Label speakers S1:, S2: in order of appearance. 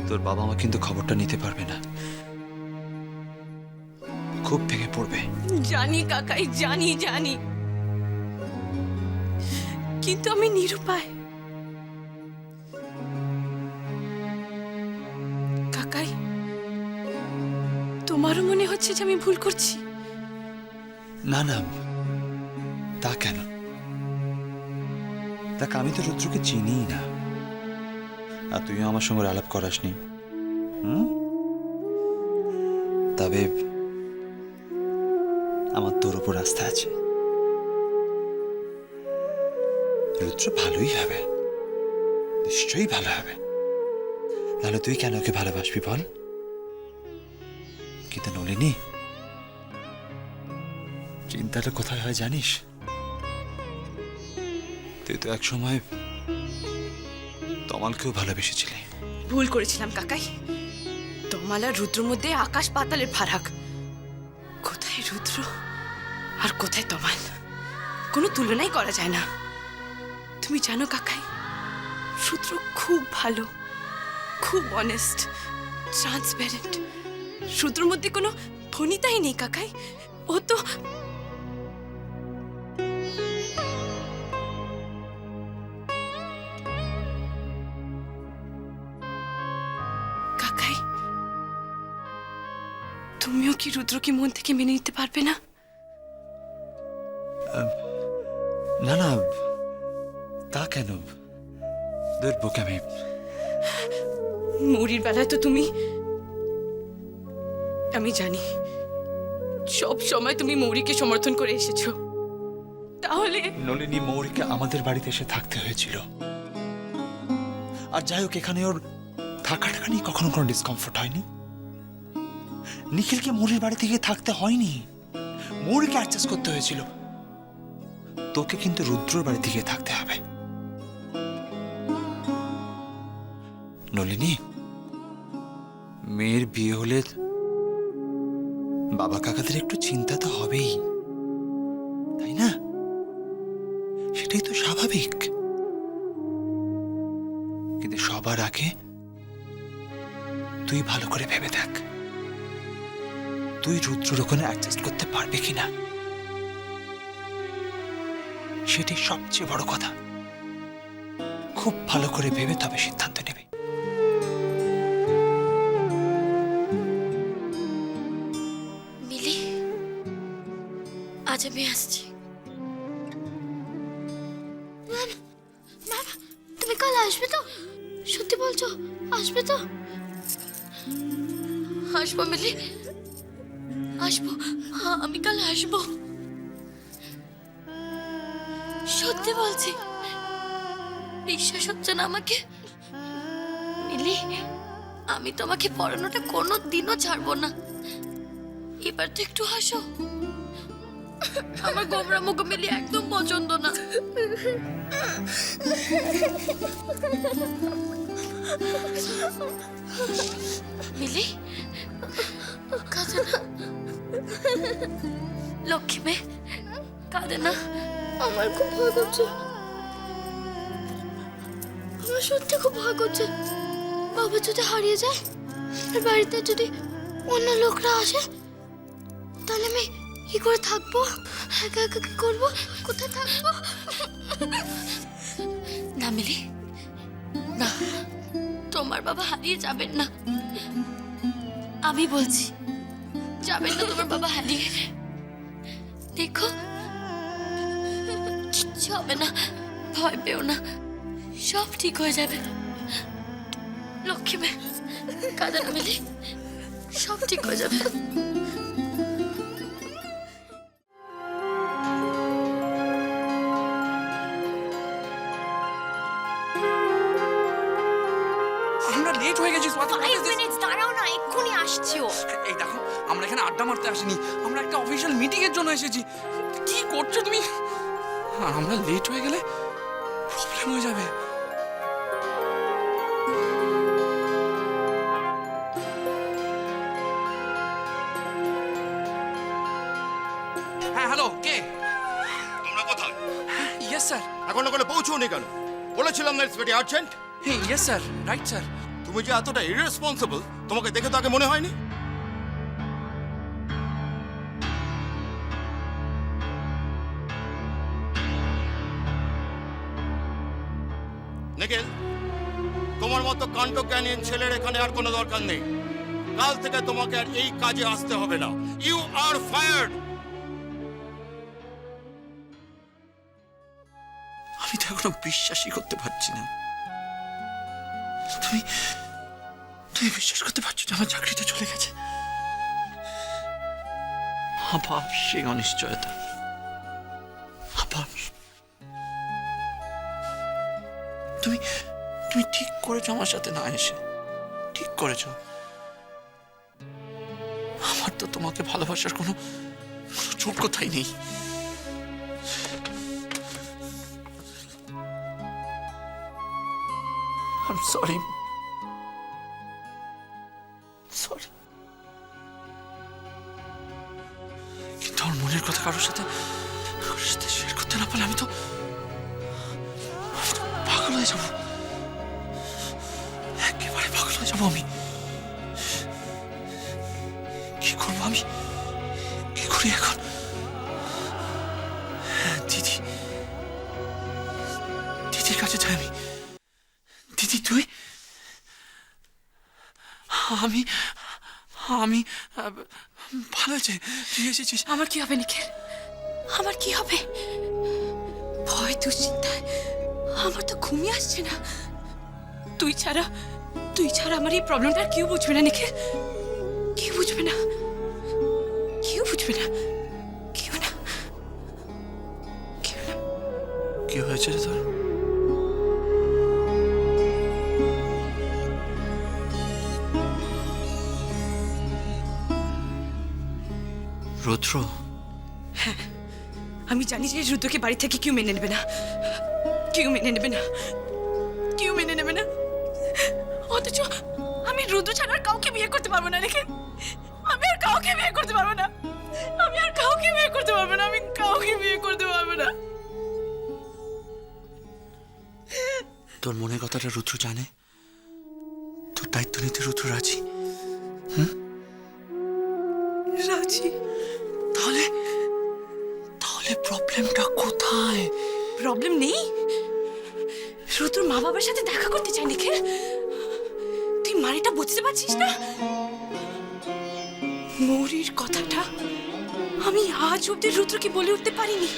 S1: তোর বাবা মা কিন্তু খবরটা নিতে পারবে না, খুব ভেঙে পড়বে।
S2: জানি কাকাই, জানি জানি, কিন্তু আমি নিরুপায়। কাকাই, তোমারও মনে হচ্ছে যে আমি ভুল করছি?
S1: না না, তা কেন? দেখ, আমি তো রুদ্রকে চিনিই না, আর তুইও আমার সঙ্গে আলাপ করাসনি। তবে আমার তোর উপর আস্থা আছে, রুদ্র ভালোই হবে, নিশ্চয়ই ভালো হবে। তাহলে তুই কেন ওকে ভালোবাসবি বল? কিন্তু নলিনী, চিন্তাটা কোথায় হয় জানিস? তুই তো এক সময় তমালকেও ভালোবেসেছিলি।
S2: ভুল করেছিলাম কাকাই। তমাল আর রুদ্রর মধ্যে আকাশ পাতালের ফারাক। কোথায় রুদ্র আর কোথায় তমাল, কোনো তুলনাই করা যায় না। তুমি জানো কাকাই, রুদ্র খুব ভালো, খুব অনেস্ট, ট্রান্সপারেন্ট। রুদ্রর মধ্যে কোনো ফণিতাই নেই কাকাই। ও তো কাকাই, তুমিও কি রুদ্রকে মন থেকে মেনে নিতে পারবে না?
S1: না না, তা কেন? দেখবো আমি।
S2: মৌরির বেলায় তো তুমি, আমি জানি সব সময় তুমি মৌরিকে সমর্থন করে এসেছো, তাহলে
S1: নলিনী, মৌরিকে আমাদের বাড়িতে এসে থাকতে হয়েছিল। আর যাই হোক, এখানে ওর থাকাটা নিয়ে কখনো কোনো ডিসকমফোর্ট হয়নি। নিখিলকে মৌরির বাড়িতে গিয়ে থাকতে হয়নি, মৌরিকে অ্যাডজাস্ট করতে হয়েছিল। তোকে কিন্তু রুদ্রর বাড়িতে গিয়ে থাকতে হবে। নলিনী, মেয়ের বিয়ে হলে বাবা কাকাদের একটু চিন্তা তো হবেই, তাই না? সেটাই তো স্বাভাবিক। কিন্তু সবার আগে তুই ভালো করে ভেবে দেখ, তুই রুদ্রর ওখানে অ্যাডজাস্ট করতে পারবে কিনা, সেটাই সবচেয়ে বড় কথা। খুব ভালো করে ভেবে তবে সিদ্ধান্ত নেবে।
S3: মিলি, আজ আমি আসছি। তুমি কাল আসবে তো? সত্যি বলছো? আসবে তো? আসবো মিলি, আসবো। হ্যাঁ, আমি কাল আসবো, সত্যি বলছি। বিশ্বাস হচ্ছে না আমাকে? মিলি, আমি তোমাকে পড়ানোটা কোনো দিনও ছাড়বো না। এবার তো একটু হাসো। আমার গোমরা মুখ মিলি একদম পছন্দ না। মিলি, কাঁদে না, লক্ষ্মী মেয়ে, কাঁদে না। আমার খুব ভয় করছে, আমার সত্যি খুব ভয় করছে। বাবা যদি হারিয়ে যায় আর বাড়িতে যদি অন্য লোকরা আসে, তাহলে আমি কি করে থাকবো? একা একা কি করবো? কোথায় থাকবো? না মিলি, না, তোমার বাবা হারিয়ে যাবেন না। আমি বলছি, যাবেন না তোমার বাবা হারিয়ে। দেখো, কিচ্ছু হবে না, ভয় পেও না, সব ঠিক হয়ে যাবে। লক্ষ্মী মেয়ে, কাঁদে না মিলি, সব ঠিক হয়ে যাবে।
S4: আমরা লেট হয়ে গেছি।
S3: 5 মিনিটস দাঁড়াও না, এক্ষুনি আসছি ও।
S4: এই দেখো, আমরা এখানে আড্ডা মারতে আসিনি, আমরা একটা অফিসিয়াল মিটিং এর জন্য এসেছি। কি করছো তুমি? আর আমরা লেট হয়ে গেলে প্রবলেম হয়ে যাবে। হ্যাঁ, হ্যালো, কে?
S5: তোমরা কোথায়?
S4: Yes sir.
S5: এখনো কোনো পৌঁছওনি কেন? বলেছিলাম না ইটস ভেরি আর্জেন্ট।
S4: হ্যাঁ, ইয়েস স্যার, রাইট স্যার।
S5: তুমি যে এতটা ইররেসপন্সিবল তোমাকে দেখে তো আগে মনে হয়নি। নিখিল, তোমার মতো কাণ্ডজ্ঞানীন ছেলের এখানে আর কোনো দরকার নেই। কাল থেকে তোমাকে আর এই কাজে আসতে হবে না। You are fired.
S1: আমি তো এখনো বিশ্বাসই করতে পারছি না। তুমি তুমি বিশ্বাস করতে পারছো যে আমার চাকরিটা চলে গেছে? আবার সেই অনিশ্চয়তা, আবার। তুমি তুমি ঠিক করেছো আমার সাথে না এসে, ঠিক করেছো। আমার তো তোমাকে ভালোবাসার কোনো যোগ্যতাই নেই। I'm sorry. Sorry. কিন্তু আমার মনের কথা কারোর সাথে শেয়ার করতে না পারলে আমি তো পাগল হয়ে যাবো, একেবারে পাগল হয়ে যাবো। আমি কি করবো? আমি কি করি এখন? দিদির কাছে যাই আমি। দিদি, তুই? আমি আমি ভালো আছে, তুই এসেছিস।
S2: আমার কি হবে নিখিল? আমার কি হবে? ভয় দুশ্চিন্তায় আমার তো ঘুমিয়ে আসছে না। তুই ছাড়া আমার এই প্রবলেমটা আর কেউ বুঝবে না নিখিল। কেউ বুঝবে না, কেউ বুঝবে না, কেউ না, কেউ না।
S1: কি হয়েছে রে তোর? রুদ্র?
S2: আমি জানি যে রুদ্রকে বাড়ি থেকে কেউ মেনে নেবে না, কেউ মেনে নেবে না, কেউ মেনে নেবে না। অথচ আমি রুদ্র ছাড়া আর কাউকে বিয়ে করতে পারবো না নিখিল। আমি আর কাউকে বিয়ে করতে পারবো না, আমি আর কাউকে বিয়ে করতে পারবো না, আমি কাউকে বিয়ে করতে পারবো না।
S1: তোর মনের কথাটা রুদ্র জানে? তোর দায়িত্ব নিতে রুদ্র রাজি?
S2: রাজি?
S1: তাহলে তাহলে প্রবলেমটা কোথায়?
S2: প্রবলেম নেই। রুদ্র মা বাবার সাথে দেখা করতে চাই নিখিল। তুই মারিটা বুঝতে পারছিস না? মৌরির কথাটা আমি আজ অব্দি রুদ্রকে বলে উঠতে পারিনি।